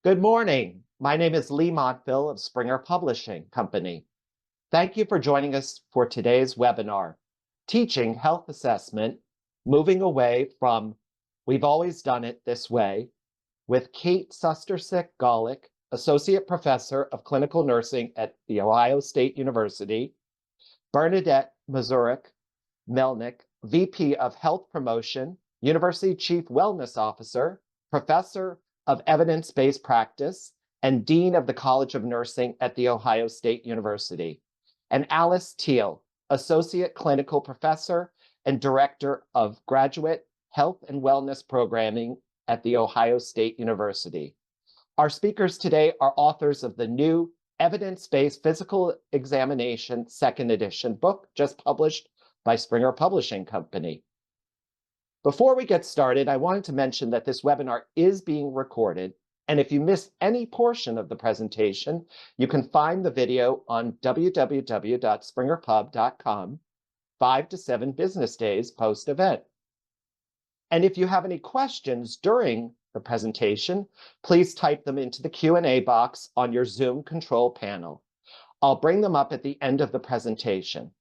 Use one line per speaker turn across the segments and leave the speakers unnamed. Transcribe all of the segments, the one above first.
Good morning. My name is Lee Montville of Springer Publishing Company. Thank you for joining us for today's webinar, Teaching Health Assessment, Moving Away from We've Always Done It This Way, with Kate Sustersick-Golick, Associate Professor of Clinical Nursing at The Ohio State University, Bernadette Mazurek-Melnick, VP of Health Promotion, University Chief Wellness Officer, Professor of Evidence-Based Practice, and Dean of the College of Nursing at The Ohio State University, and Alice Teal, Associate Clinical Professor and Director of Graduate Health and Wellness Programming at The Ohio State University. Our speakers today are authors of the new Evidence-Based Physical Examination 2nd edition book, just published by Springer Publishing Company. Before we get started, I wanted to mention that this webinar is being recorded, and if you miss any portion of the presentation, you can find the video on www.springerpub.com 5 to 7 business days post-event. And if you have any questions during the presentation, please type them into the Q&A box on your Zoom control panel. I'll bring them up at the end of the presentation.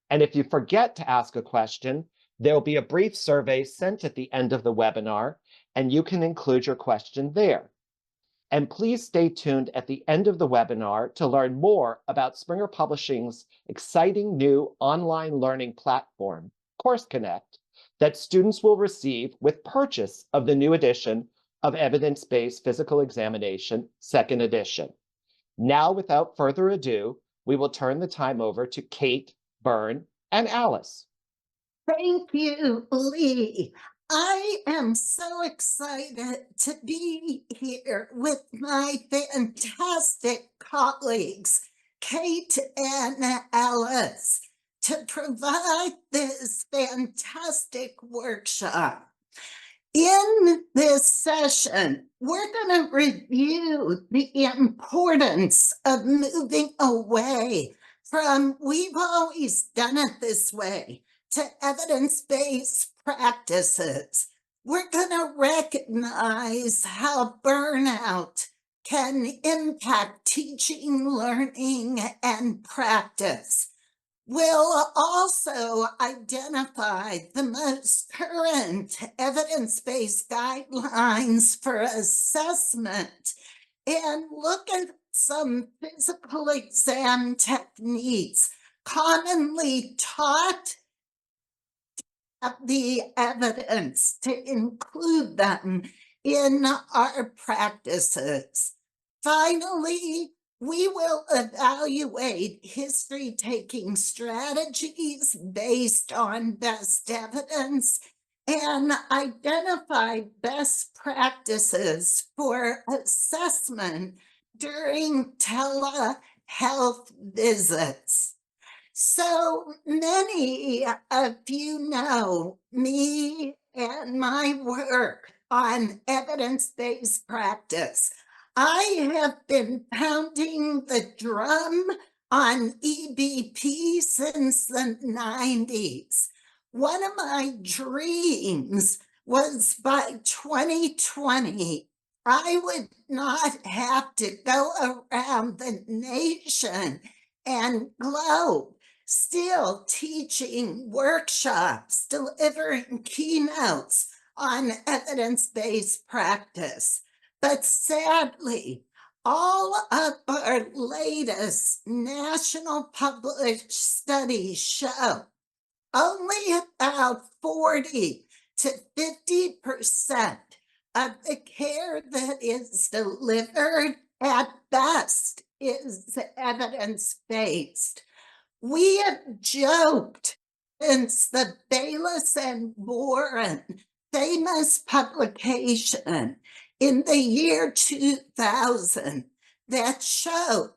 And if you forget to ask a question, there will be a brief survey sent at the end of the webinar, and you can include your question there. And please stay tuned at the end of the webinar to learn more about Springer Publishing's exciting new online learning platform, Course Connect, that students will receive with purchase of the new edition of Evidence-Based Physical Examination 2nd edition. Now, without further ado, we will turn the time over to Kate, Bern, and Alice.
Thank you, Lee. I am so excited to be here with my fantastic colleagues, Kate and Alice, to provide this fantastic workshop. In this session, we're going to review the importance of moving away from we've always done it this way to evidence-based practices. We're going to recognize how burnout can impact teaching, learning, and practice. We'll also identify the most current evidence-based guidelines for assessment and look at some physical exam techniques commonly taught the evidence to include them in our practices. Finally, we will evaluate history-taking strategies based on best evidence and identify best practices for assessment during telehealth visits. So many of you know me and my work on evidence-based practice. I have been pounding the drum on EBP since the 90s. One of my dreams was by 2020, I would not have to go around the nation and globe still teaching workshops, delivering keynotes on evidence-based practice. But sadly, all of our latest national published studies show only about 40 to 50% of the care that is delivered at best is evidence-based. We have joked since the Bayless and Warren famous publication in the year 2000 that showed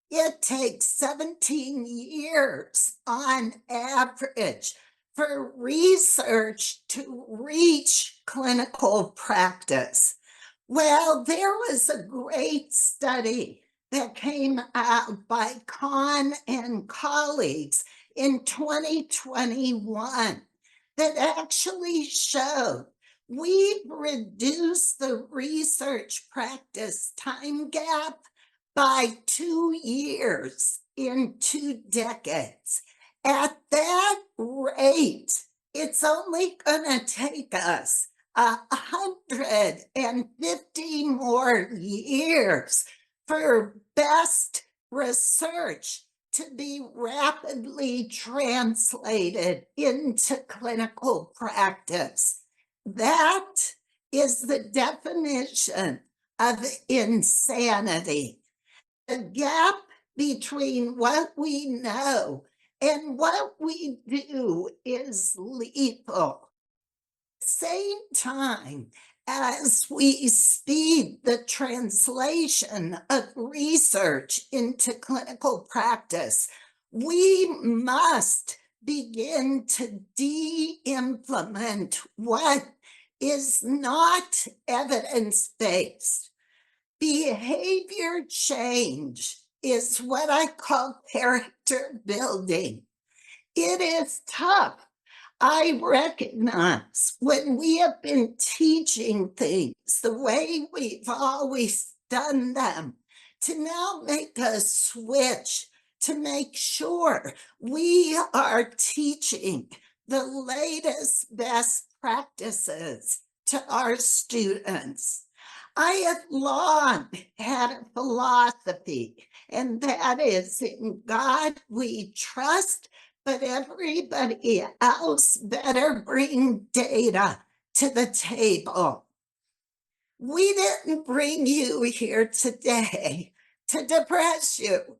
it takes 17 years on average for research to reach clinical practice. Well, there was a great study that came out by Kahn and colleagues in 2021 that actually showed We've reduced the research practice time gap by 2 years in 2 decades. At that rate, it's only going to take us 150 more years for best research to be rapidly translated into clinical practice. That is the definition of insanity. The gap between what we know and what we do is lethal. Same time as we speed the translation of research into clinical practice, we must begin to de-implement what is not evidence-based. Behavior change is what I call character building. It is tough. I recognize when we have been teaching things the way we've always done them, to now make a switch to make sure we are teaching the latest best practices to our students. I have long had a philosophy, and that is, in God we trust, but everybody else better bring data to the table. We didn't bring you here today to depress you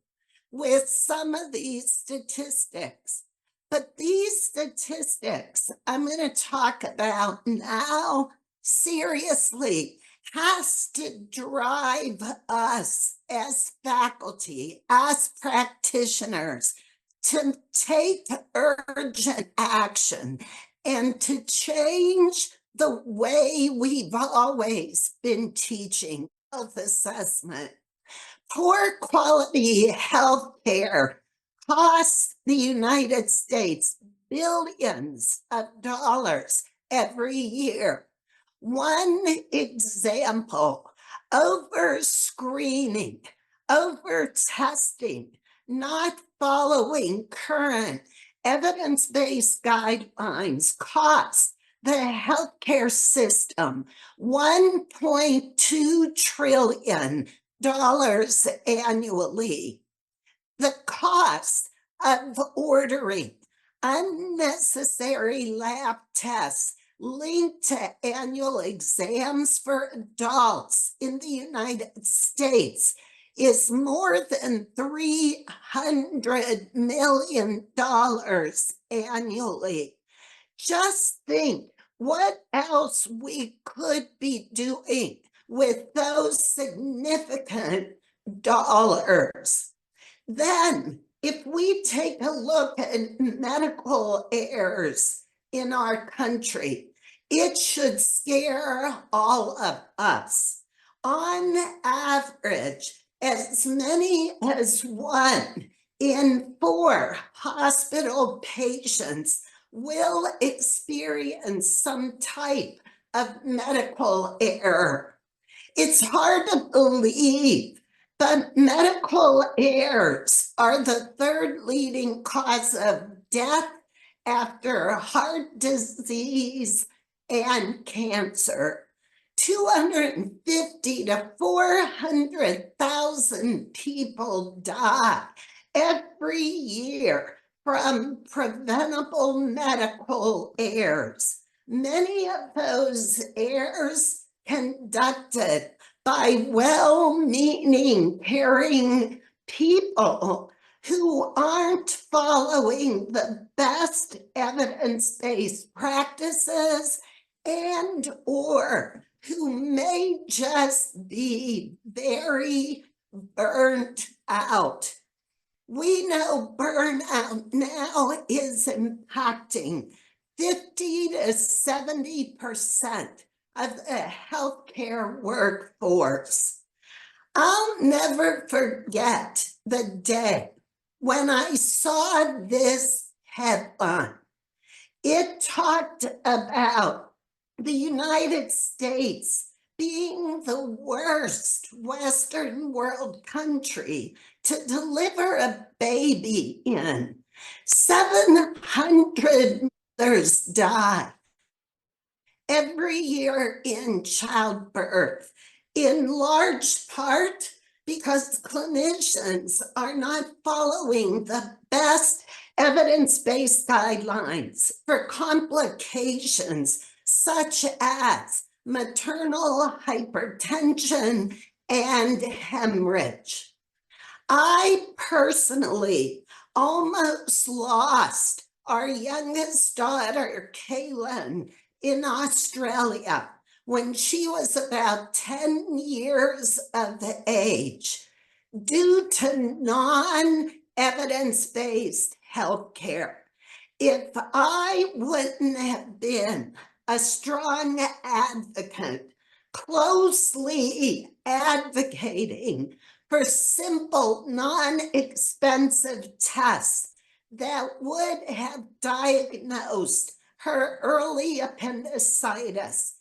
with some of these statistics, but these statistics I'm going to talk about now seriously has to drive us as faculty, as practitioners, to take urgent action and to change the way we've always been teaching health assessment. Poor quality health care costs the United States billions of dollars every year. One example: over screening, over testing, not following current evidence-based guidelines costs the healthcare system $1.2 trillion annually. The cost of ordering unnecessary lab tests linked to annual exams for adults in the United States is more than $300 million annually. Just think what else we could be doing with those significant dollars. Then, if we take a look at medical errors in our country, it should scare all of us. On average, as many as 1 in 4 hospital patients will experience some type of medical error. It's hard to believe, but medical errors are the 3rd leading cause of death after heart disease and cancer. 250 to 400,000 people die every year from preventable medical errors. Many of those errors conducted by well-meaning, caring people who aren't following the best evidence-based practices and or who may just be very burnt out. We know burnout now is impacting 50 to 70% of the healthcare workforce. I'll never forget the day when I saw this headline. It talked about The United States, being the worst Western world country to deliver a baby in, 700 mothers die every year in childbirth, in large part because clinicians are not following the best evidence-based guidelines for complications such as maternal hypertension and hemorrhage. I personally almost lost our youngest daughter, Kaylin, in Australia when she was about 10 years of age due to non-evidence-based healthcare. If I wouldn't have been a strong advocate, closely advocating for simple, non-expensive tests that would have diagnosed her early appendicitis,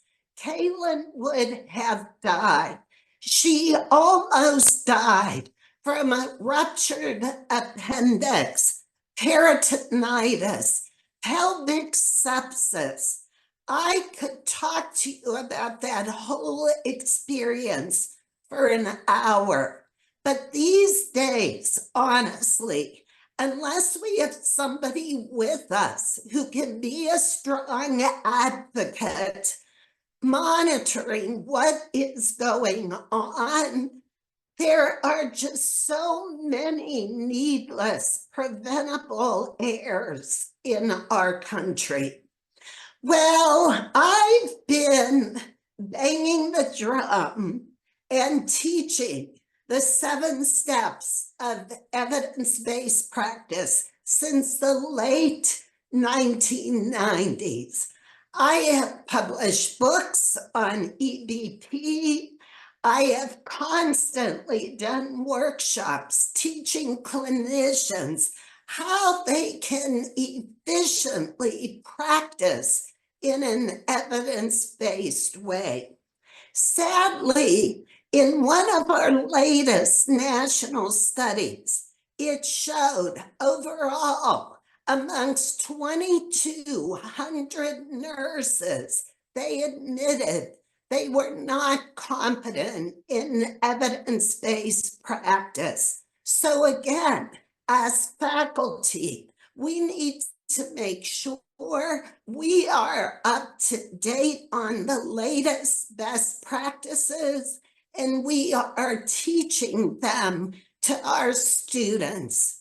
Kaylin would have died. She almost died from a ruptured appendix, peritonitis, pelvic sepsis. I could talk to you about that whole experience for an hour. But these days, honestly, unless we have somebody with us who can be a strong advocate, monitoring what is going on, there are just so many needless, preventable errors in our country. Well, I've been banging the drum and teaching the 7 steps of evidence-based practice since the late 1990s. I have published books on EBP. I have constantly done workshops teaching clinicians how they can efficiently practice in an evidence-based way. Sadly, in one of our latest national studies, it showed overall amongst 2,200 nurses, they admitted they were not competent in evidence-based practice. So again, as faculty, we need to make sure we are up to date on the latest best practices, and we are teaching them to our students.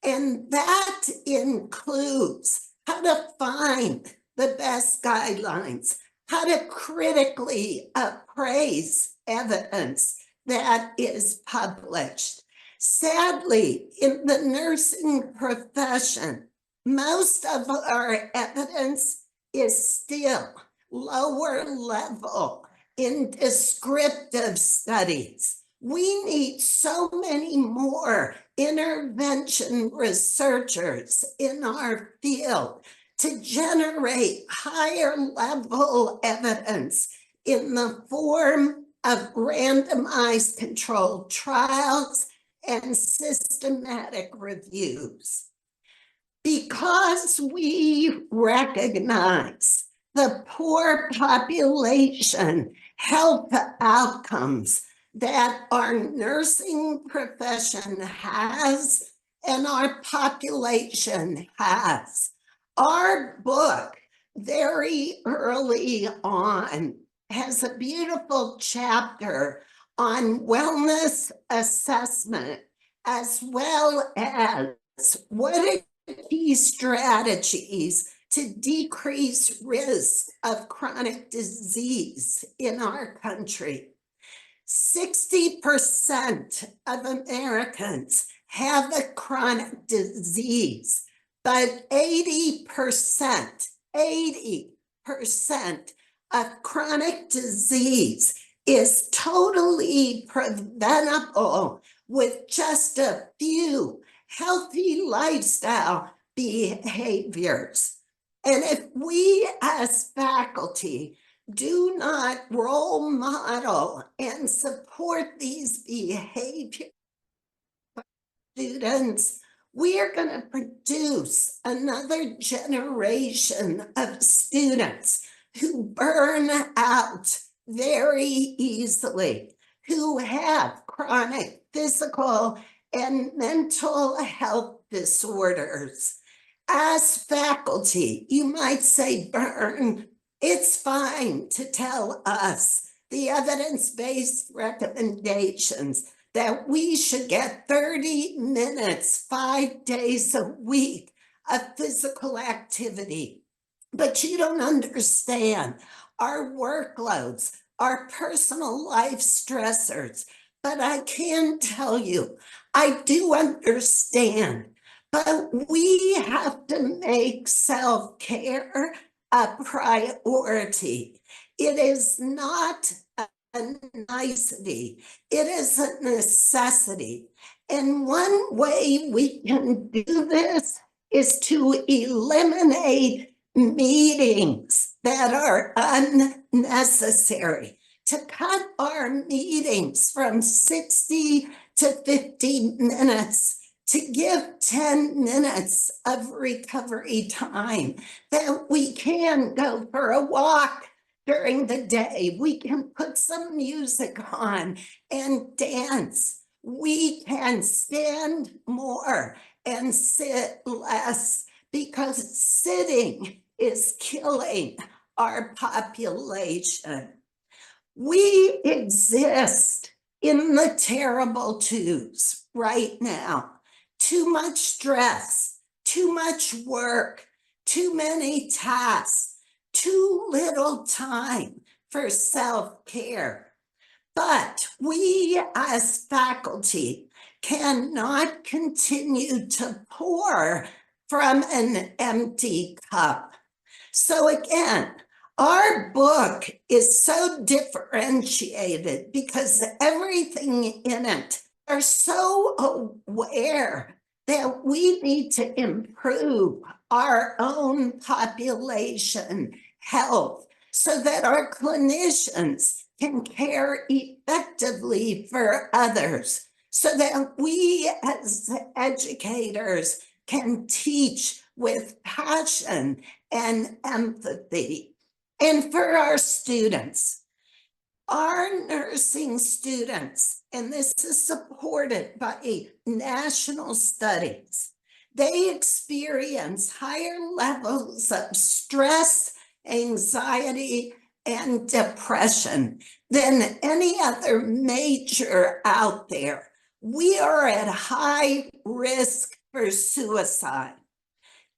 And that includes how to find the best guidelines, how to critically appraise evidence that is published. Sadly, in the nursing profession, most of our evidence is still lower level in descriptive studies. We need so many more intervention researchers in our field to generate higher level evidence in the form of randomized controlled trials and systematic reviews. Because we recognize the poor population health outcomes that our nursing profession has and our population has, our book very early on has a beautiful chapter on wellness assessment, as well as what are key strategies to decrease risk of chronic disease in our country. 60% of Americans have a chronic disease, but 80% of chronic disease is totally preventable with just a few healthy lifestyle behaviors. And if we as faculty do not role model and support these behaviors, students, we are going to produce another generation of students who burn out very easily, who have chronic physical and mental health disorders. As faculty, you might say, burn. It's fine to tell us the evidence-based recommendations that we should get 30 minutes, 5 days a week of physical activity. But you don't understand our workloads, our personal life stressors. But I can tell you, I do understand. But we have to make self-care a priority. It is not a nicety. It is a necessity. And one way we can do this is to eliminate meetings that are unnecessary, to cut our meetings from 60 to 50 minutes, to give 10 minutes of recovery time, that we can go for a walk during the day. We can put some music on and dance. We can stand more and sit less, because sitting is killing our population. We exist in the terrible twos right now. Too much stress, too much work, too many tasks, too little time for self-care. But we as faculty cannot continue to pour from an empty cup. So again, our book is so differentiated because everything in it are so aware that we need to improve our own population health so that our clinicians can care effectively for others, so that we as educators can teach with passion and empathy. And for our students, our nursing students, and this is supported by national studies, they experience higher levels of stress, anxiety, and depression than any other major out there. We are at high risk for suicide.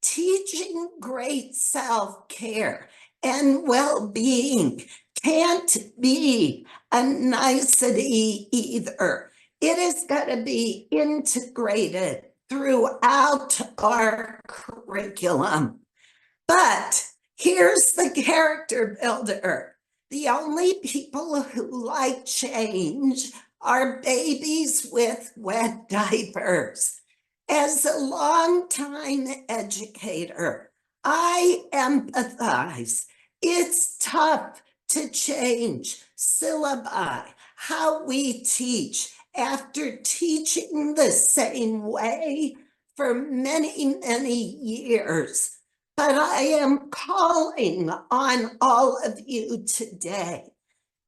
Teaching great self-care and well-being can't be a nicety either. It has got to be integrated throughout our curriculum. But here's the character builder. The only people who like change are babies with wet diapers. As a longtime educator, I empathize. It's tough to change syllabi, how we teach, after teaching the same way for many, many years. But I am calling on all of you today.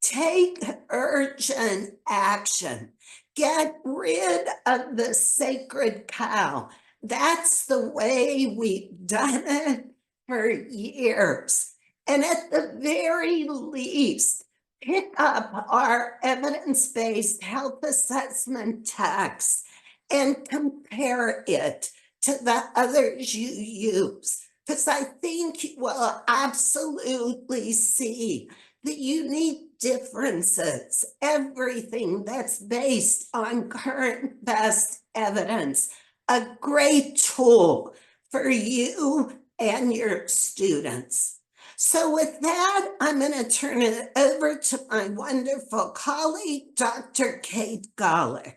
Take urgent action. Get rid of the sacred cow. That's the way we've done it for years. And at the very least, pick up our evidence-based health assessment text and compare it to the others you use, because I think you will absolutely see the unique differences, everything that's based on current best evidence, a great tool for you and your students. So with that, I'm going to turn it over to my wonderful colleague, Dr. Kate Golick.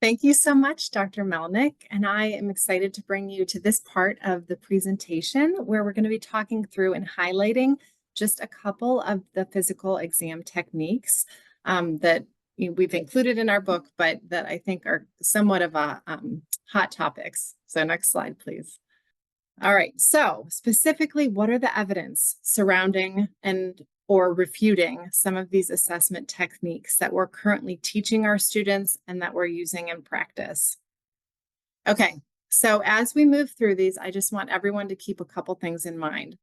Thank you so much, Dr. Melnick, and I am excited to bring you to this part of the presentation where we're going to be talking through and highlighting just a couple of the physical exam techniques that we've included in our book, but that I think are somewhat of a hot topics. So next slide, please. All right, so specifically, what are the evidence surrounding and or refuting some of these assessment techniques that we're currently teaching our students and that we're using in practice? Okay, so as we move through these, I just want everyone to keep a couple things in mind.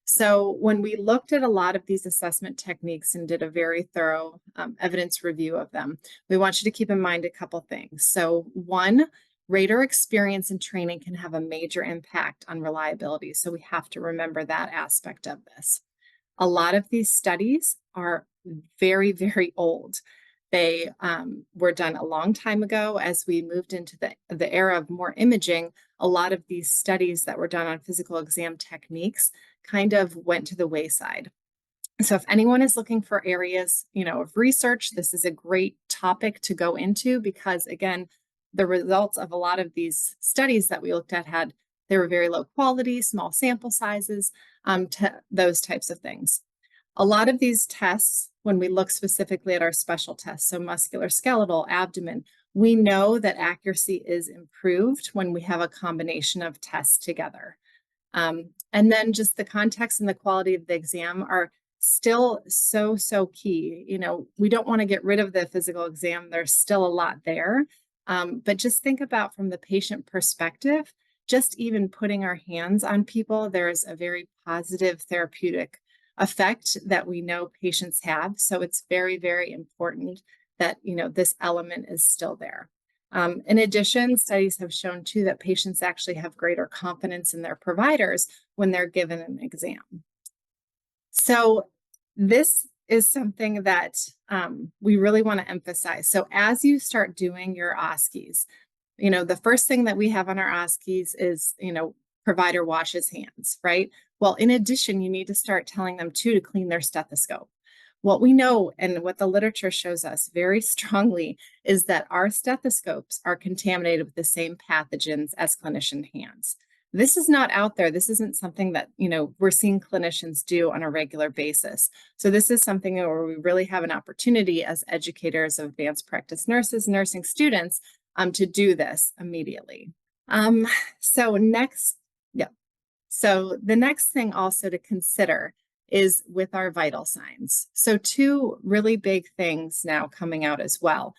So when we looked at a lot of these assessment techniques and did a very thorough evidence review of them, we want you to keep in mind a couple things. So one, rater experience and training can have a major impact on reliability. So we have to remember that aspect of this. A lot of these studies are very, very old. They were done a long time ago. As we moved into the era of more imaging, a lot of these studies that were done on physical exam techniques kind of went to the wayside. So if anyone is looking for areas, of research, this is a great topic to go into because, again, the results of a lot of these studies that we looked at they were very low quality, small sample sizes, to those types of things. A lot of these tests, when we look specifically at our special tests, so musculoskeletal, abdomen, we know that accuracy is improved when we have a combination of tests together. And then just the context and the quality of the exam are still so key. We don't want to get rid of the physical exam. There's still a lot there. But just think about from the patient perspective, just even putting our hands on people, there's a very positive therapeutic effect that we know patients have. So it's very, very important that, this element is still there. In addition, studies have shown too that patients actually have greater confidence in their providers when they're given an exam. So this is something that we really want to emphasize. So as you start doing your OSCEs, the first thing that we have on our OSCEs is, provider washes hands, right? Well, in addition, you need to start telling them too to clean their stethoscope. What we know and what the literature shows us very strongly is that our stethoscopes are contaminated with the same pathogens as clinician hands. This is not out there. This isn't something that, we're seeing clinicians do on a regular basis. So this is something where we really have an opportunity as educators of advanced practice nurses, nursing students, to do this immediately. So the next thing also to consider is with our vital signs. So two really big things now coming out as well.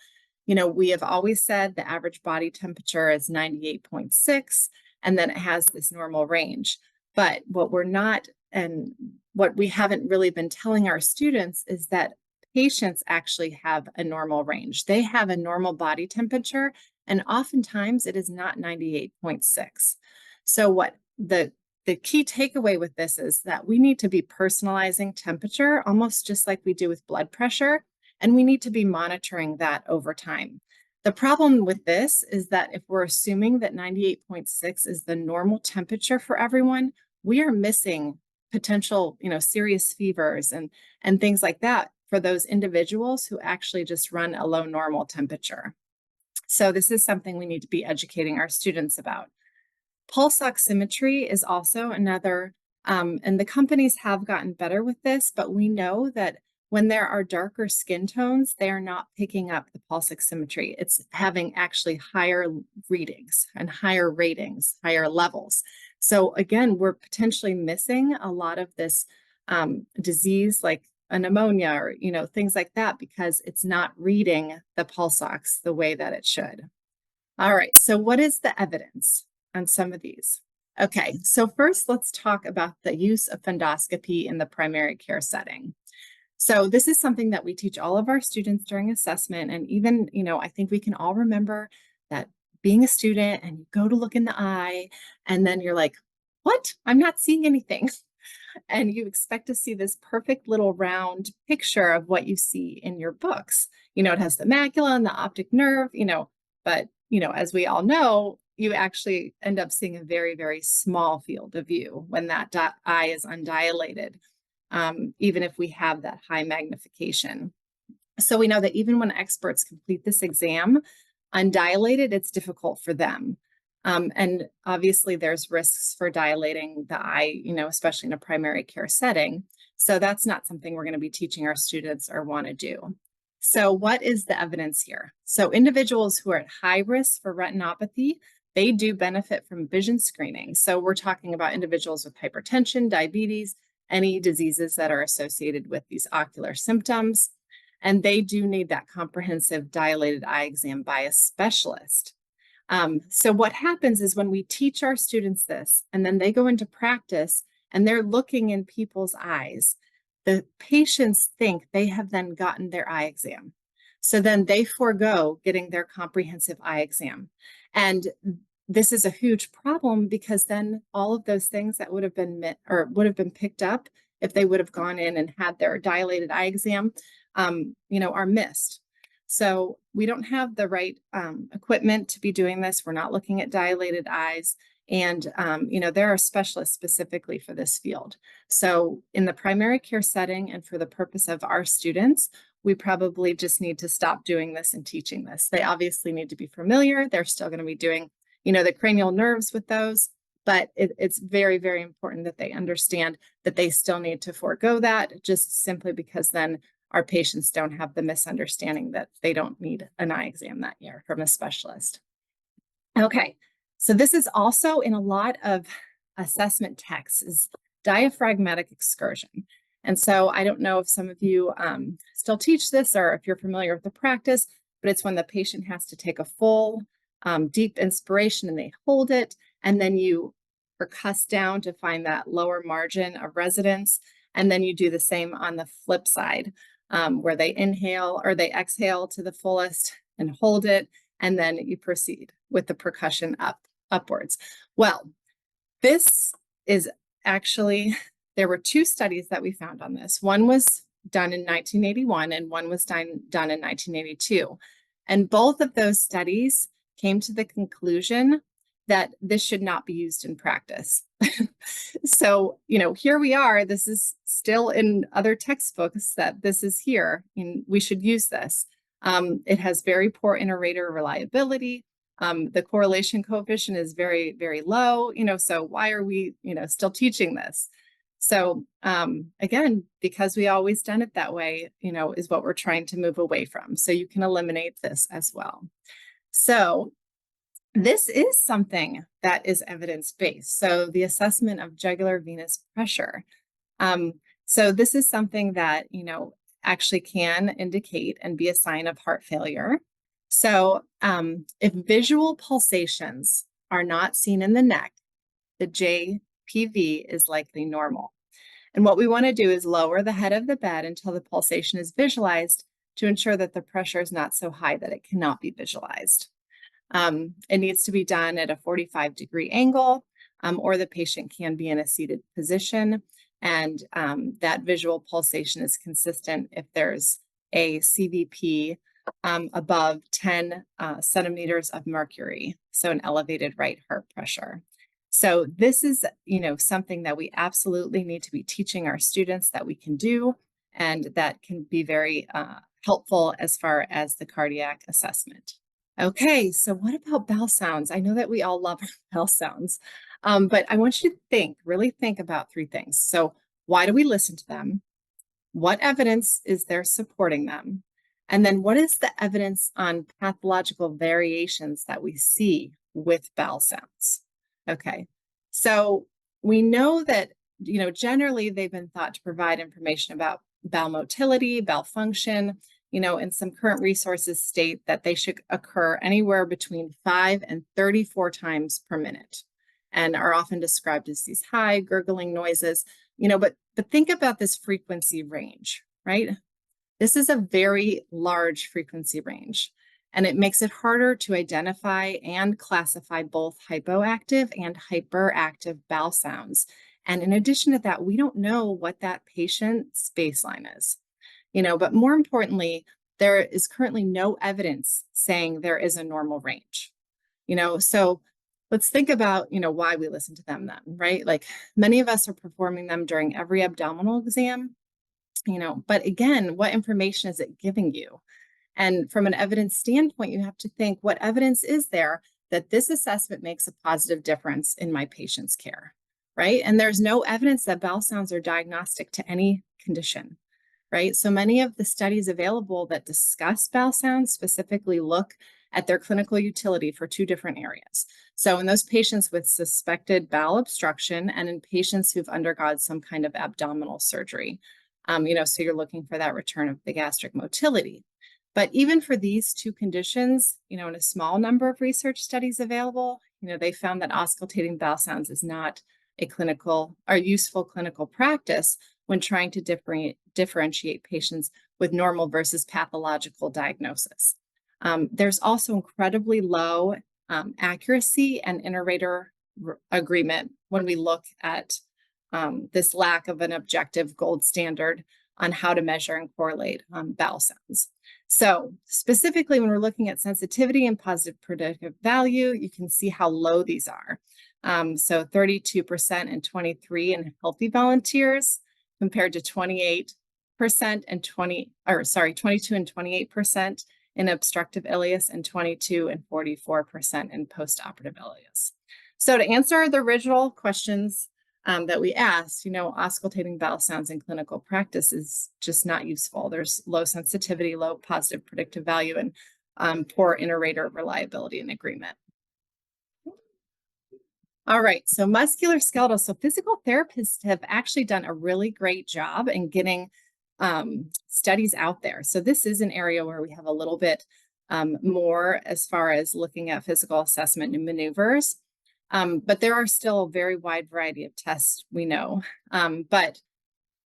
We have always said the average body temperature is 98.6, and then it has this normal range. But what we're not, and what we haven't really been telling our students is that patients actually have a normal range. They have a normal body temperature, and oftentimes it is not 98.6. So what the key takeaway with this is that we need to be personalizing temperature almost just like we do with blood pressure, and we need to be monitoring that over time. The problem with this is that if we're assuming that 98.6 is the normal temperature for everyone, we are missing potential, serious fevers and things like that for those individuals who actually just run a low normal temperature. So this is something we need to be educating our students about. Pulse oximetry is also another, and the companies have gotten better with this, but we know that when there are darker skin tones, they are not picking up the pulse oximetry. It's having actually higher readings and higher ratings, higher levels. So again, we're potentially missing a lot of this disease like a pneumonia or, things like that because it's not reading the pulse ox the way that it should. All right, so what is the evidence on some of these? Okay, so first let's talk about the use of fundoscopy in the primary care setting. So this is something that we teach all of our students during assessment. And even, I think we can all remember that being a student and you go to look in the eye and then you're like, what? I'm not seeing anything. And you expect to see this perfect little round picture of what you see in your books. It has the macula and the optic nerve, but, as we all know, you actually end up seeing a very, very small field of view when that eye is undilated, even if we have that high magnification. So we know that even when experts complete this exam, undilated, it's difficult for them. And obviously there's risks for dilating the eye, especially in a primary care setting. So that's not something we're going to be teaching our students or want to do. So what is the evidence here? So individuals who are at high risk for retinopathy, they do benefit from vision screening. So we're talking about individuals with hypertension, diabetes, any diseases that are associated with these ocular symptoms. And they do need that comprehensive dilated eye exam by a specialist. So what happens is when we teach our students this, and then they go into practice and they're looking in people's eyes, the patients think they have then gotten their eye exam. So then they forego getting their comprehensive eye exam. And this is a huge problem because then all of those things that would have been picked up if they would have gone in and had their dilated eye exam, are missed. So we don't have the right equipment to be doing this. We're not looking at dilated eyes. And, there are specialists specifically for this field. So in the primary care setting and for the purpose of our students, we probably just need to stop doing this and teaching this. They obviously need to be familiar. They're still going to be doing, the cranial nerves with those, but it's very, very important that they understand that they still need to forego that just simply because then our patients don't have the misunderstanding that they don't need an eye exam that year from a specialist. Okay, so this is also in a lot of assessment texts is diaphragmatic excursion. And so I don't know if some of you still teach this or if you're familiar with the practice, but it's when the patient has to take a full deep inspiration and they hold it, and then you percuss down to find that lower margin of resonance. And then you do the same on the flip side. Where they inhale or they exhale to the fullest and hold it, and then you proceed with the percussion upwards. Well, this is actually, there were two studies that we found on this. One was done in 1981 and one was done in 1982. And both of those studies came to the conclusion that this should not be used in practice. So, here we are, this is still in other textbooks that this is here, and we should use this. It has very poor inter-rater reliability. The correlation coefficient is very, very low, so why are we, still teaching this? So again, because we always done it that way, is what we're trying to move away from. So you can eliminate this as well. So this is something that is evidence-based. So the assessment of jugular venous pressure. So this is something that, actually can indicate and be a sign of heart failure. So if visual pulsations are not seen in the neck, the JPV is likely normal. And what we want to do is lower the head of the bed until the pulsation is visualized to ensure that the pressure is not so high that it cannot be visualized. It needs to be done at a 45-degree angle, or the patient can be in a seated position. And that visual pulsation is consistent if there's a CVP above 10 centimeters of mercury, so an elevated right heart pressure. So this is, something that we absolutely need to be teaching our students that we can do, and that can be very helpful as far as the cardiac assessment. Okay, so what about bell sounds? I know that we all love bell sounds, but I want you to really think about three things. So why do we listen to them? What evidence is there supporting them? And then what is the evidence on pathological variations that we see with bell sounds? Okay, so we know that, generally they've been thought to provide information about bowel motility, bowel function, and some current resources state that they should occur anywhere between 5 and 34 times per minute and are often described as these high gurgling noises, but think about this frequency range, right? This is a very large frequency range, and it makes it harder to identify and classify both hypoactive and hyperactive bowel sounds. And in addition to that, we don't know what that patient's baseline is. But more importantly, there is currently no evidence saying there is a normal range, so let's think about, why we listen to them then, right? Like many of us are performing them during every abdominal exam, but again, what information is it giving you? And from an evidence standpoint, you have to think, what evidence is there that this assessment makes a positive difference in my patient's care, right? And there's no evidence that bowel sounds are diagnostic to any condition, right? So many of the studies available that discuss bowel sounds specifically look at their clinical utility for two different areas. So in those patients with suspected bowel obstruction and in patients who've undergone some kind of abdominal surgery, so you're looking for that return of the gastric motility. But even for these two conditions, in a small number of research studies available, they found that auscultating bowel sounds is not a clinical or useful clinical practice when trying to differentiate patients with normal versus pathological diagnosis. There's also incredibly low accuracy and inter-rater agreement when we look at this lack of an objective gold standard on how to measure and correlate bowel sounds. So specifically, when we're looking at sensitivity and positive predictive value, you can see how low these are. So 32% and 23% in healthy volunteers compared to 22 and 28% in obstructive ileus and 22 and 44% in postoperative ileus. So to answer the original questions that we asked, auscultating bowel sounds in clinical practice is just not useful. There's low sensitivity, low positive predictive value, and poor inter-rater reliability and agreement. All right, so musculoskeletal. So physical therapists have actually done a really great job in getting studies out there. So this is an area where we have a little bit more as far as looking at physical assessment and maneuvers. But there are still a very wide variety of tests we know. But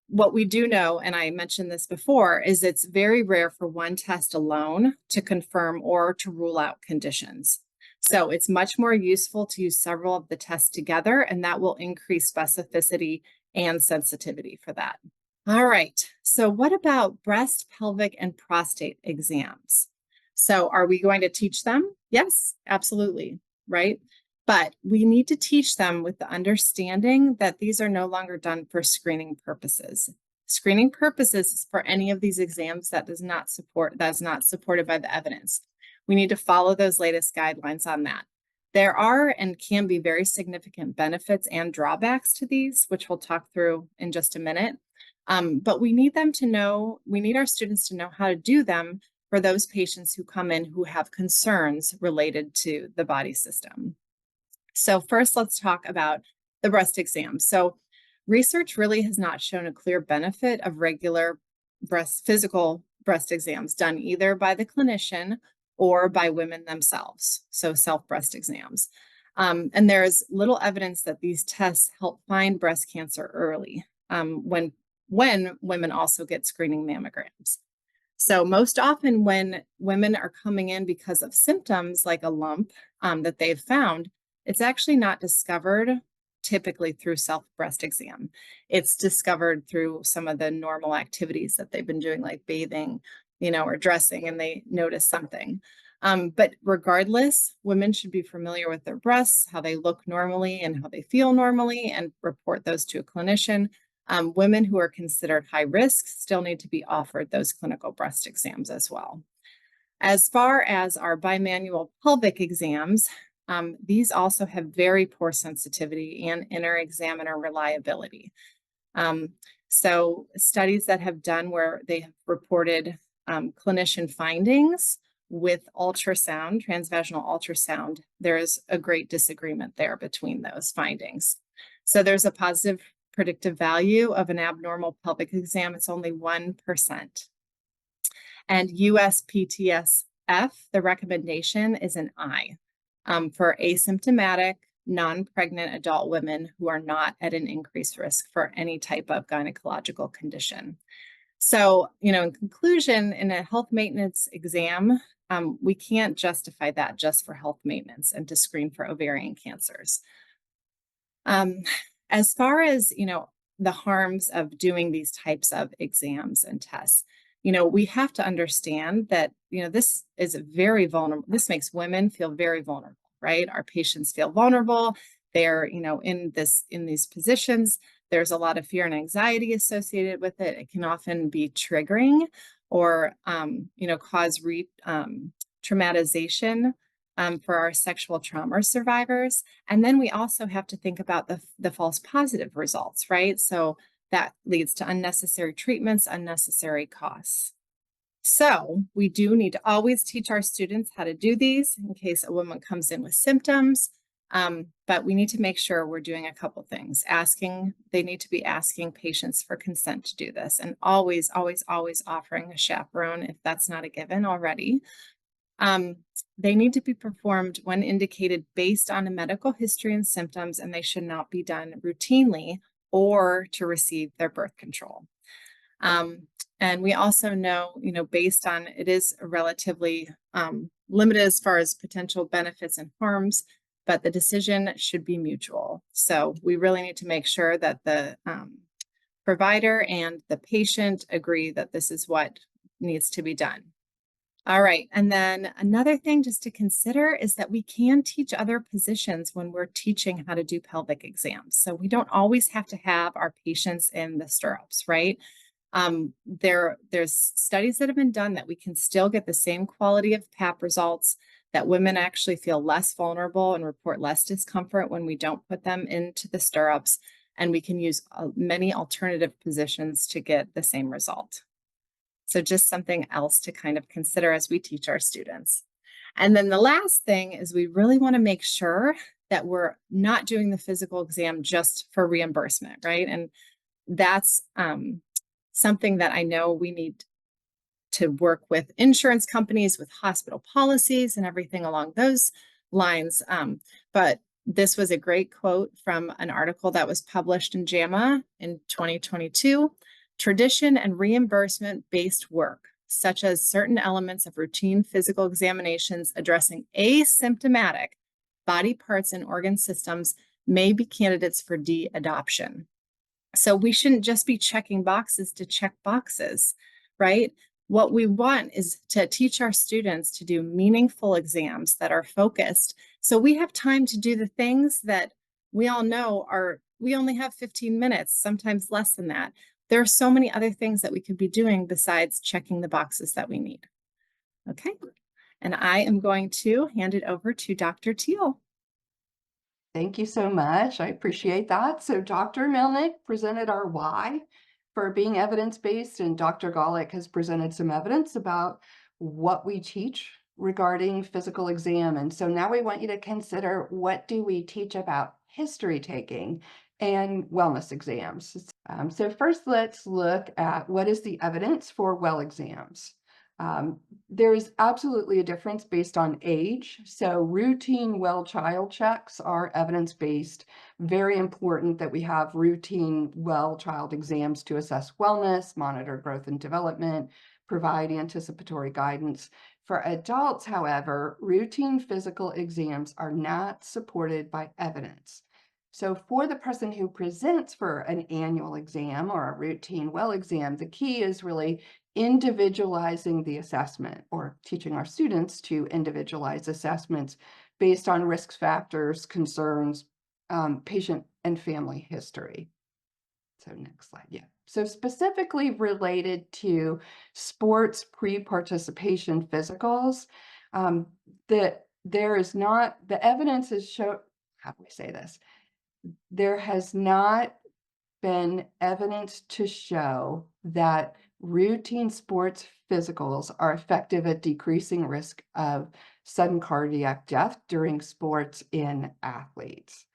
what we do know, and I mentioned this before, is it's very rare for one test alone to confirm or to rule out conditions. So it's much more useful to use several of the tests together, and that will increase specificity and sensitivity for that. All right, so what about breast, pelvic, and prostate exams? So are we going to teach them? Yes, absolutely, right? But we need to teach them with the understanding that these are no longer done for screening purposes. Screening purposes for any of these exams that's not supported by the evidence. We need to follow those latest guidelines on that. There are and can be very significant benefits and drawbacks to these, which we'll talk through in just a minute. But we need our students to know how to do them for those patients who come in who have concerns related to the body system. So first, let's talk about the breast exam. So research really has not shown a clear benefit of regular physical breast exams done either by the clinician or by women themselves, so self-breast exams. And there's little evidence that these tests help find breast cancer early when women also get screening mammograms. So most often when women are coming in because of symptoms like a lump that they've found, it's actually not discovered typically through self-breast exam. It's discovered through some of the normal activities that they've been doing, like bathing, or dressing, and they notice something. But regardless, women should be familiar with their breasts, how they look normally and how they feel normally, and report those to a clinician. Women who are considered high risk still need to be offered those clinical breast exams as well. As far as our bimanual pelvic exams, these also have very poor sensitivity and inter-examiner reliability. So studies that have done where they have reported clinician findings with ultrasound, transvaginal ultrasound, there's a great disagreement there between those findings. So there's a positive predictive value of an abnormal pelvic exam. It's only 1%. And USPSTF, the recommendation is an I for asymptomatic, non-pregnant adult women who are not at an increased risk for any type of gynecological condition. So, in conclusion, in a health maintenance exam, we can't justify that just for health maintenance and to screen for ovarian cancers. As far as, the harms of doing these types of exams and tests, we have to understand that, this is very vulnerable. This makes women feel very vulnerable, right? Our patients feel vulnerable. They're, in these positions. There's a lot of fear and anxiety associated with it. It can often be triggering or, cause traumatization for our sexual trauma survivors. And then we also have to think about the false positive results, right? So that leads to unnecessary treatments, unnecessary costs. So we do need to always teach our students how to do these in case a woman comes in with symptoms. But we need to make sure we're doing a couple things. They need to be asking patients for consent to do this, and always, always, always offering a chaperone if that's not a given already. They need to be performed when indicated based on a medical history and symptoms, and they should not be done routinely or to receive their birth control. And we also know, based on it is relatively limited as far as potential benefits and harms, but the decision should be mutual. So we really need to make sure that the provider and the patient agree that this is what needs to be done. All right. And then another thing just to consider is that we can teach other positions when we're teaching how to do pelvic exams. So we don't always have to have our patients in the stirrups, right? There's studies that have been done that we can still get the same quality of PAP results, that women actually feel less vulnerable and report less discomfort when we don't put them into the stirrups, and we can use many alternative positions to get the same result. So just something else to kind of consider as we teach our students. And then the last thing is we really want to make sure that we're not doing the physical exam just for reimbursement, right? And that's something that I know we need to work with insurance companies, with hospital policies and everything along those lines. But this was a great quote from an article that was published in JAMA in 2022. Tradition and reimbursement-based work, such as certain elements of routine physical examinations addressing asymptomatic body parts and organ systems, may be candidates for de-adoption. So we shouldn't just be checking boxes to check boxes, right? What we want is to teach our students to do meaningful exams that are focused. So we have time to do the things that we all know we only have 15 minutes, sometimes less than that. There are so many other things that we could be doing besides checking the boxes that we need. Okay, and I am going to hand it over to Dr. Teal.
Thank you so much. I appreciate that. So Dr. Milnick presented our why for being evidence-based, and Dr. Golick has presented some evidence about what we teach regarding physical exam. And so now we want you to consider, what do we teach about history taking and wellness exams? So first, let's look at what is the evidence for well exams. There is absolutely a difference based on age. So routine well child checks are evidence-based. Very important that we have routine well child exams to assess wellness, monitor growth and development, provide anticipatory guidance. For adults, however, routine physical exams are not supported by evidence. So for the person who presents for an annual exam or a routine well exam, the key is really individualizing the assessment, or teaching our students to individualize assessments based on risk factors, concerns, patient and family history. So next slide, yeah. So specifically related to sports pre-participation physicals, that there is not, the evidence is show, how do we say this? There has not been evidence to show that routine sports physicals are effective at decreasing risk of sudden cardiac death during sports in athletes.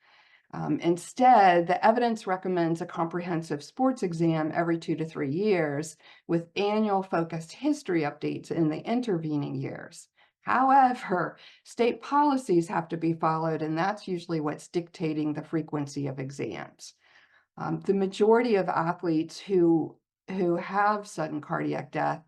Instead, the evidence recommends a comprehensive sports exam every 2 to 3 years with annual focused history updates in the intervening years. However, state policies have to be followed, and that's usually what's dictating the frequency of exams. The majority of athletes who have sudden cardiac death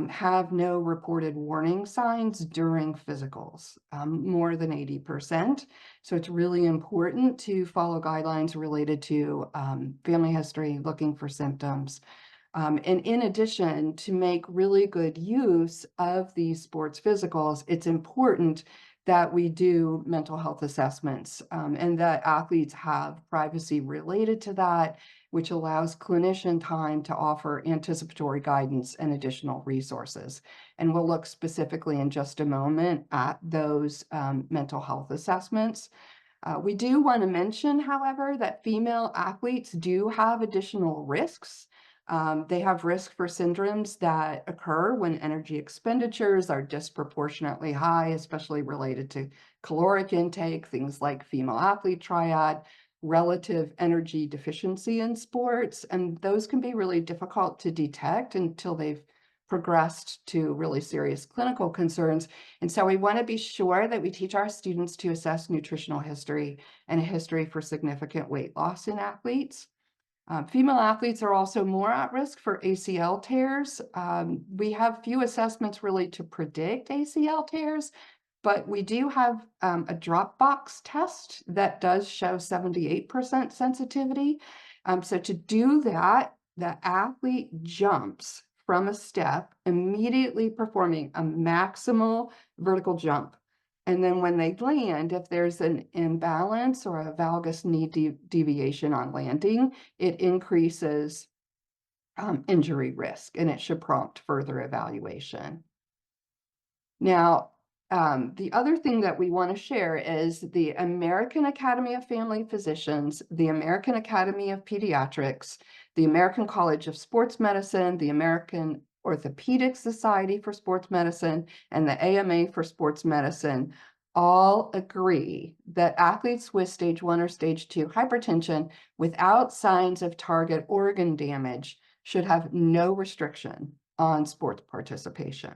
have no reported warning signs during physicals, more than 80%. So it's really important to follow guidelines related to family history, looking for symptoms. And in addition, to make really good use of these sports physicals, it's important that we do mental health assessments, and that athletes have privacy related to that, which allows clinician time to offer anticipatory guidance and additional resources. And we'll look specifically in just a moment at those mental health assessments. We do want to mention, however, that female athletes do have additional risks. They have risk for syndromes that occur when energy expenditures are disproportionately high, especially related to caloric intake, things like female athlete triad, relative energy deficiency in sports, and those can be really difficult to detect until they've progressed to really serious clinical concerns. And so we want to be sure that we teach our students to assess nutritional history and a history for significant weight loss in athletes. Female athletes are also more at risk for ACL tears. We have few assessments really to predict ACL tears, but we do have a drop box test that does show 78% sensitivity. So to do that, the athlete jumps from a step, immediately performing a maximal vertical jump. And then when they land, if there's an imbalance or a valgus knee deviation on landing, it increases injury risk, and it should prompt further evaluation. Now, the other thing that we want to share is the American Academy of Family Physicians, the American Academy of Pediatrics, the American College of Sports Medicine, the American Orthopedic Society for Sports Medicine, and the AMA for Sports Medicine all agree that athletes with stage 1 or stage 2 hypertension without signs of target organ damage should have no restriction on sports participation.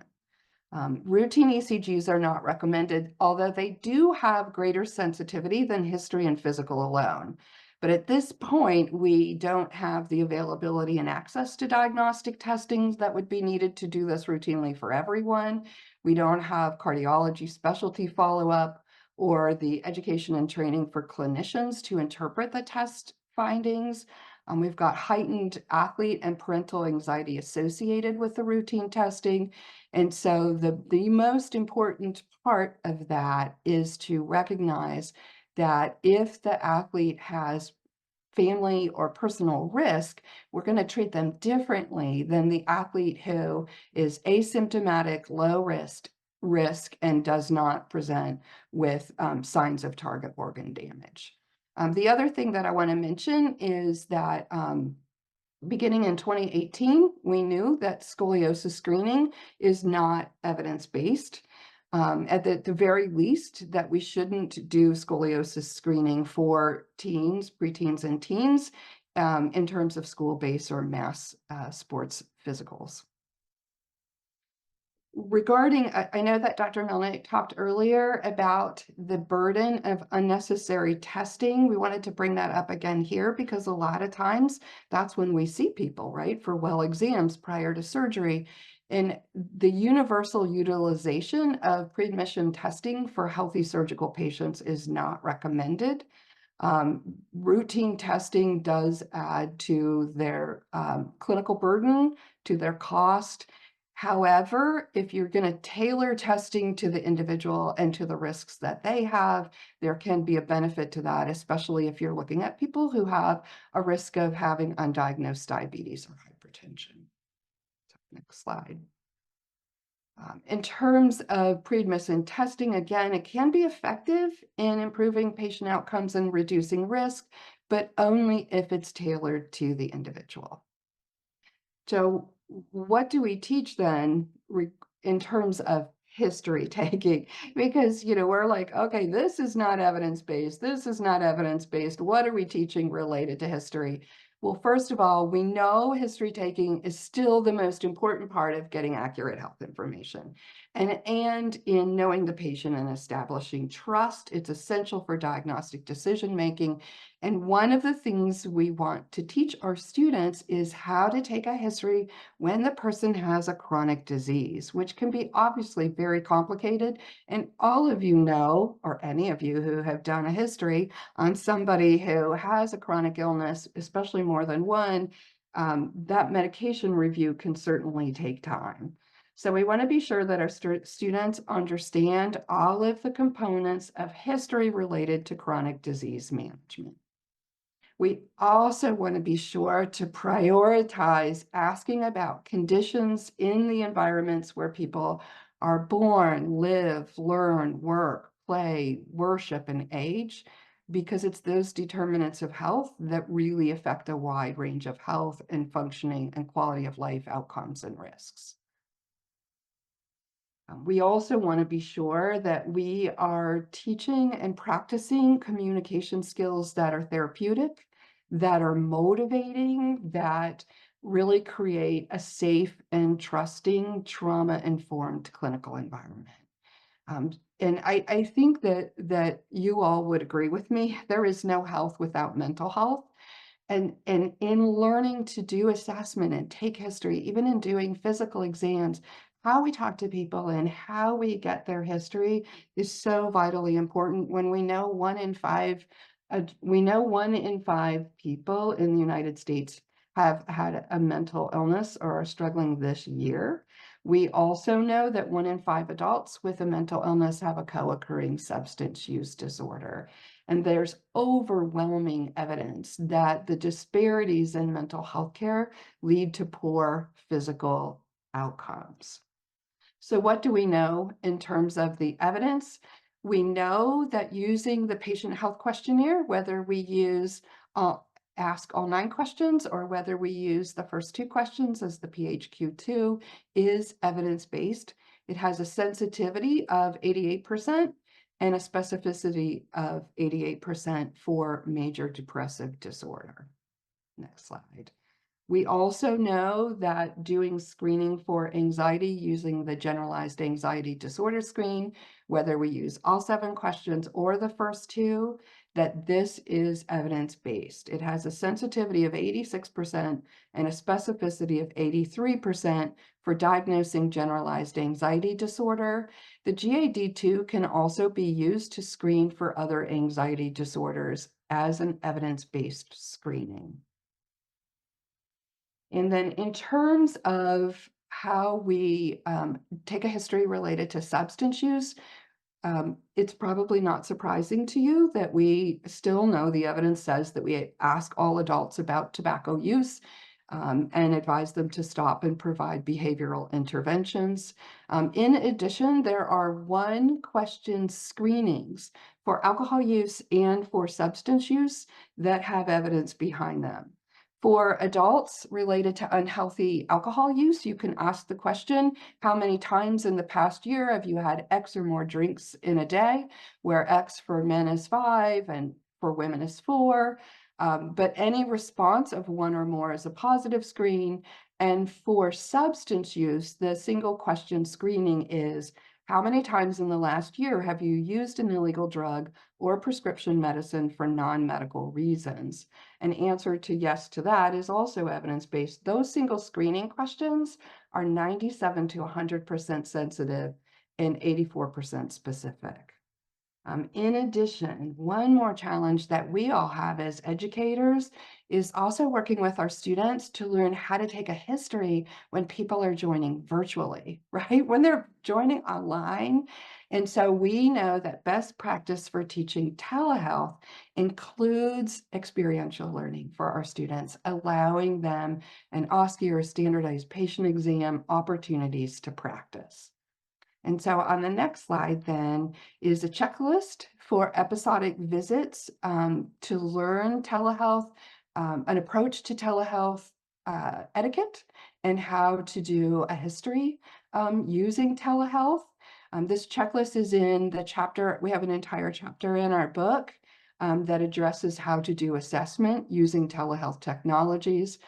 Routine ECGs are not recommended, although they do have greater sensitivity than history and physical alone. But at this point, we don't have the availability and access to diagnostic testings that would be needed to do this routinely for everyone. We don't have cardiology specialty follow-up or the education and training for clinicians to interpret the test findings. We've got heightened athlete and parental anxiety associated with the routine testing. And so the most important part of that is to recognize that if the athlete has family or personal risk, we're going to treat them differently than the athlete who is asymptomatic, low risk and does not present with signs of target organ damage. The other thing that I want to mention is that beginning in 2018, we knew that scoliosis screening is not evidence-based. At the very least, that we shouldn't do scoliosis screening for teens, preteens, and teens in terms of school-based or mass sports physicals. Regarding, I know that Dr. Melnick talked earlier about the burden of unnecessary testing. We wanted to bring that up again here because a lot of times that's when we see people, right, for well exams prior to surgery. And the universal utilization of pre-admission testing for healthy surgical patients is not recommended. Routine testing does add to their clinical burden, to their cost. However, if you're going to tailor testing to the individual and to the risks that they have, there can be a benefit to that, especially if you're looking at people who have a risk of having undiagnosed diabetes or hypertension. So, next slide. In terms of pre-admission testing, again, it can be effective in improving patient outcomes and reducing risk, but only if it's tailored to the individual. So what do we teach then in terms of history taking? Because, we're like, okay, this is not evidence-based. This is not evidence-based. What are we teaching related to history? Well, first of all, we know history taking is still the most important part of getting accurate health information. And in knowing the patient and establishing trust, it's essential for diagnostic decision-making. And one of the things we want to teach our students is how to take a history when the person has a chronic disease, which can be obviously very complicated. And all of you know, or any of you who have done a history on somebody who has a chronic illness, especially more than one, that medication review can certainly take time. So we want to be sure that our students understand all of the components of history related to chronic disease management. We also want to be sure to prioritize asking about conditions in the environments where people are born, live, learn, work, play, worship, and age, because it's those determinants of health that really affect a wide range of health and functioning and quality of life outcomes and risks. We also want to be sure that we are teaching and practicing communication skills that are therapeutic, that are motivating, that really create a safe and trusting, trauma-informed clinical environment. And I think that you all would agree with me. There is no health without mental health. And in learning to do assessment and take history, even in doing physical exams, how we talk to people and how we get their history is so vitally important. When we know 1 in 5 people in the United States have had a mental illness or are struggling this year. We also know that 1 in 5 adults with a mental illness have a co-occurring substance use disorder. And there's overwhelming evidence that the disparities in mental health care lead to poor physical outcomes. So what do we know in terms of the evidence? We know that using the patient health questionnaire, whether we use ask all 9 questions or whether we use the first 2 questions as the PHQ-2, is evidence-based. It has a sensitivity of 88% and a specificity of 88% for major depressive disorder. Next slide. We also know that doing screening for anxiety using the generalized anxiety disorder screen, whether we use all 7 questions or the first 2, that this is evidence-based. It has a sensitivity of 86% and a specificity of 83% for diagnosing generalized anxiety disorder. The GAD-2 can also be used to screen for other anxiety disorders as an evidence-based screening. And then in terms of how we take a history related to substance use, it's probably not surprising to you that we still know the evidence says that we ask all adults about tobacco use and advise them to stop and provide behavioral interventions. In addition, there are 1-question screenings for alcohol use and for substance use that have evidence behind them. For adults related to unhealthy alcohol use, you can ask the question, how many times in the past year have you had X or more drinks in a day, where X for men is 5 and for women is 4. But any response of 1 or more is a positive screen. And for substance use, the single question screening is, how many times in the last year have you used an illegal drug or prescription medicine for non-medical reasons? An answer to yes to that is also evidence-based. Those single screening questions are 97 to 100% sensitive and 84% specific. In addition, one more challenge that we all have as educators is also working with our students to learn how to take a history when people are joining virtually, right? When they're joining online. And so we know that best practice for teaching telehealth includes experiential learning for our students, allowing them an OSCE or standardized patient exam opportunities to practice. And so on the next slide then is a checklist for episodic visits to learn telehealth, an approach to telehealth etiquette and how to do a history using telehealth. This checklist is in the chapter, we have an entire chapter in our book that addresses how to do assessment using telehealth technologies.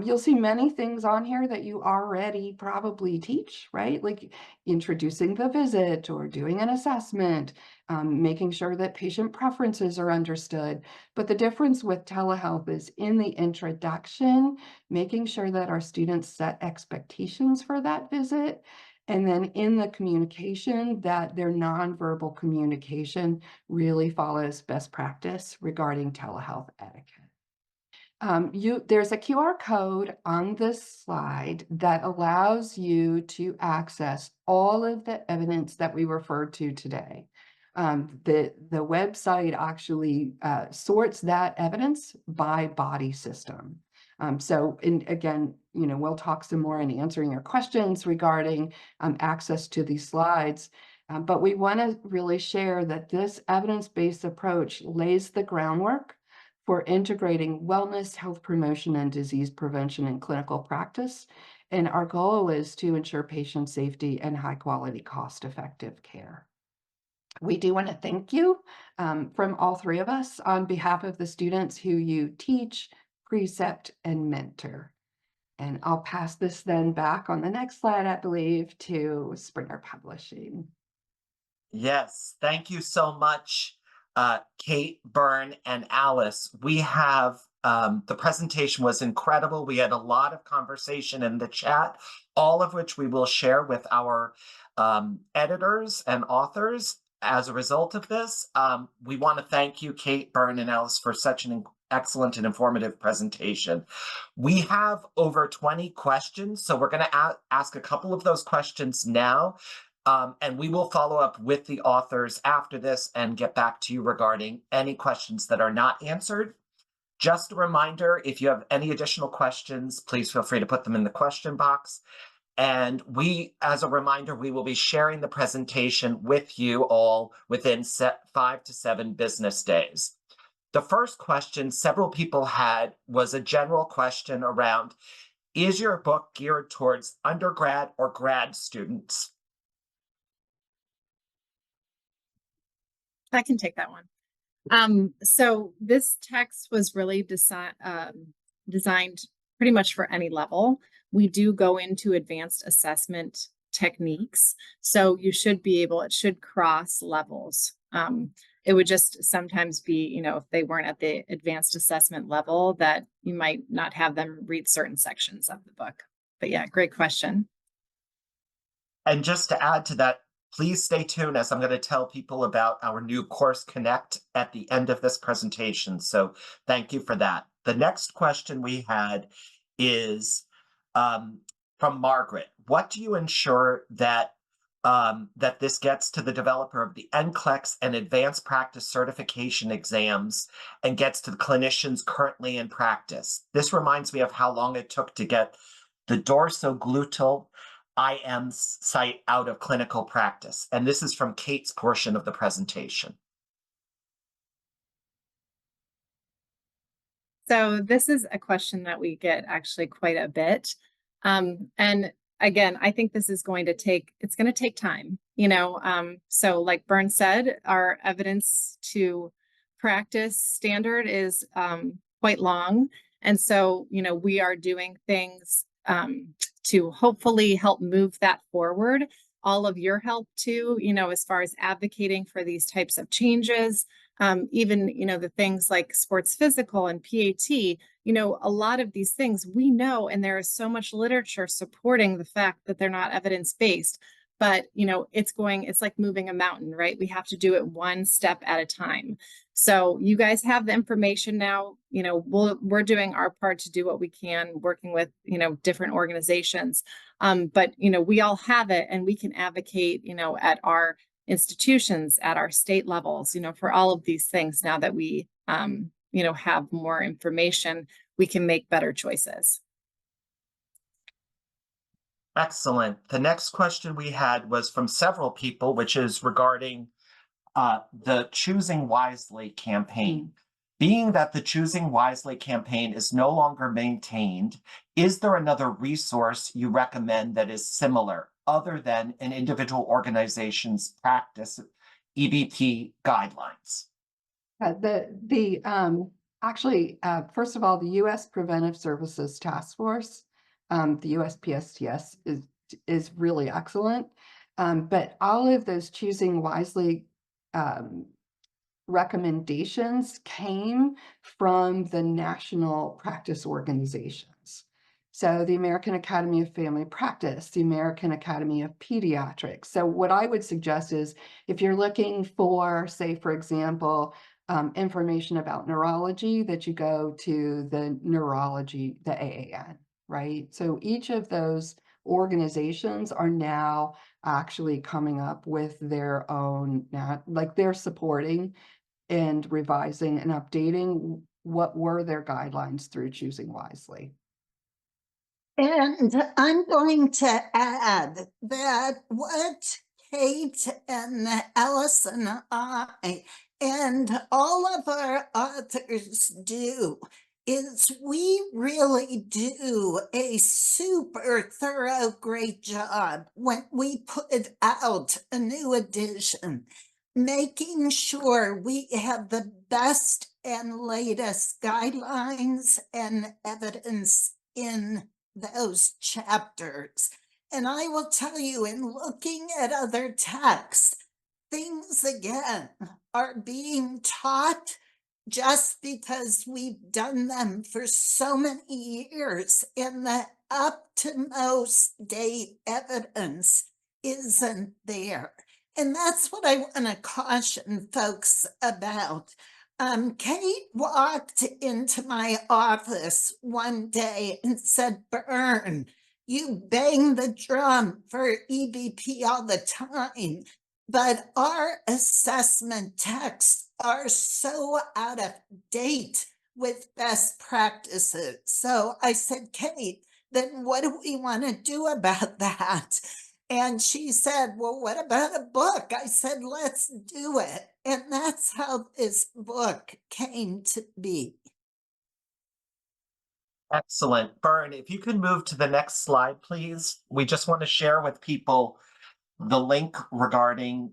You'll see many things on here that you already probably teach, right? Like introducing the visit or doing an assessment, making sure that patient preferences are understood. But the difference with telehealth is in the introduction, making sure that our students set expectations for that visit. And then in the communication, that their nonverbal communication really follows best practice regarding telehealth etiquette. There's a QR code on this slide that allows you to access all of the evidence that we referred to today. The website actually sorts that evidence by body system. Again, we'll talk some more in answering your questions regarding access to these slides. But we want to really share that this evidence-based approach lays the groundwork for integrating wellness, health promotion, and disease prevention in clinical practice. And our goal is to ensure patient safety and high quality, cost-effective care. We do want to thank you from all three of us on behalf of the students who you teach, precept, and mentor. And I'll pass this then back on the next slide, I believe, to Springer Publishing.
Yes, thank you so much, Kate, Byrne, and Alice. We have the presentation was incredible. We had a lot of conversation in the chat, all of which we will share with our editors and authors as a result of this. We want to thank you, Kate, Byrne, and Alice, for such an excellent and informative presentation. We have over 20 questions, so we're going to ask a couple of those questions now. And we will follow up with the authors after this and get back to you regarding any questions that are not answered. Just a reminder, if you have any additional questions, please feel free to put them in the question box. And as a reminder, we will be sharing the presentation with you all within 5 to 7 business days. The first question several people had was a general question around, is your book geared towards undergrad or grad students?
I can take that one. So this text was really designed pretty much for any level. We do go into advanced assessment techniques, so you should be able, it should cross levels. It would just sometimes be, if they weren't at the advanced assessment level, that you might not have them read certain sections of the book. But yeah, great question.
And just to add to that, please stay tuned as I'm going to tell people about our new Course Connect at the end of this presentation. So thank you for that. The next question we had is from Margaret. What do you ensure that that this gets to the developer of the NCLEX and advanced practice certification exams and gets to the clinicians currently in practice? This reminds me of how long it took to get the dorsogluteal IM site out of clinical practice. And this is from Kate's portion of the presentation.
So this is a question that we get actually quite a bit. And again, I think this is going to take time, so like Byrne said, our evidence to practice standard is quite long. And so, we are doing things to hopefully help move that forward. All of your help too, as far as advocating for these types of changes, even, the things like sports physical and PAT, a lot of these things we know, and there is so much literature supporting the fact that they're not evidence-based, but, it's like moving a mountain, right? We have to do it one step at a time. So you guys have the information now, we're doing our part to do what we can, working with, different organizations. But, we all have it, and we can advocate, at our institutions, at our state levels, for all of these things. Now that we, have more information, we can make better choices.
Excellent. The next question we had was from several people, which is regarding the Choosing Wisely campaign. Being that the Choosing Wisely campaign is no longer maintained, is there another resource you recommend that is similar, other than an individual organization's practice EBP guidelines?
Actually, first of all, the U.S. Preventive Services Task Force, the USPSTS, is really excellent. But all of those Choosing Wisely recommendations came from the national practice organizations. So the American Academy of Family Practice, the American Academy of Pediatrics. So what I would suggest is, if you're looking for, say, for example, information about neurology, that you go to the neurology, the AAN, right? So each of those organizations are now actually coming up with their own, like they're supporting and revising and updating what were their guidelines through Choosing Wisely.
And I'm going to add that what Kate and Alice and I and all of our authors do is we really do a super thorough, great job when we put out a new edition, making sure we have the best and latest guidelines and evidence in those chapters. And I will tell you, in looking at other texts, things again are being taught just because we've done them for so many years, and the up to most date evidence isn't there. And that's what I want to caution folks about. Kate walked into my office one day and said, "Bern, you bang the drum for EBP all the time, but our assessment texts are so out of date with best practices." So I said, "Kate, then what do we want to do about that?" And she said, "Well, what about a book?" I said, "Let's do it." And that's how this book came to be.
Excellent. Bern, if you can move to the next slide, please. We just want to share with people the link regarding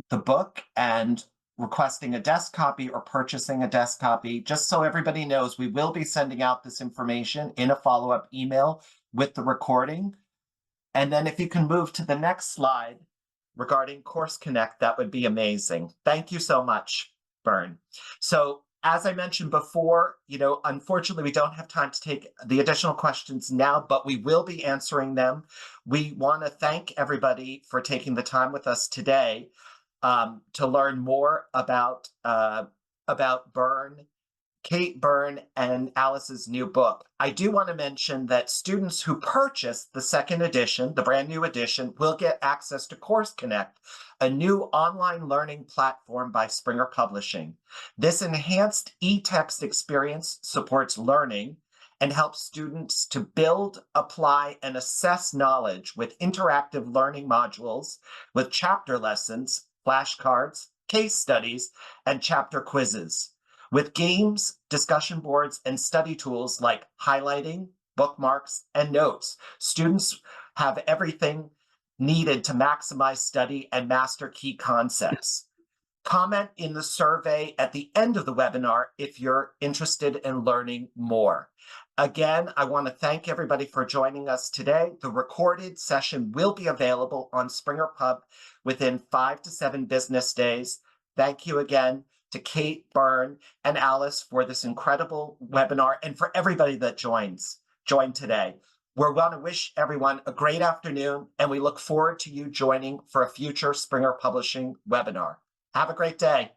the book and requesting a desk copy or purchasing a desk copy. Just so everybody knows, we will be sending out this information in a follow-up email with the recording. And then if you can move to the next slide regarding Course Connect, that would be amazing. Thank you so much, Bern. So as I mentioned before, unfortunately, we don't have time to take the additional questions now, but we will be answering them. We want to thank everybody for taking the time with us today to learn more about Bern, Kate Bern, and Alice's new book. I do want to mention that students who purchase the second edition, the brand new edition, will get access to Course Connect, a new online learning platform by Springer Publishing. This enhanced e-text experience supports learning and helps students to build, apply, and assess knowledge with interactive learning modules with chapter lessons, flashcards, case studies, and chapter quizzes. With games, discussion boards, and study tools like highlighting, bookmarks, and notes, students have everything needed to maximize study and master key concepts. Comment in the survey at the end of the webinar if you're interested in learning more. Again, I want to thank everybody for joining us today. The recorded session will be available on Springer Pub within 5 to 7 business days. Thank you again to Kate, Bern, and Alice for this incredible webinar, and for everybody that joined today. We want to wish everyone a great afternoon, and we look forward to you joining for a future Springer Publishing webinar. Have a great day.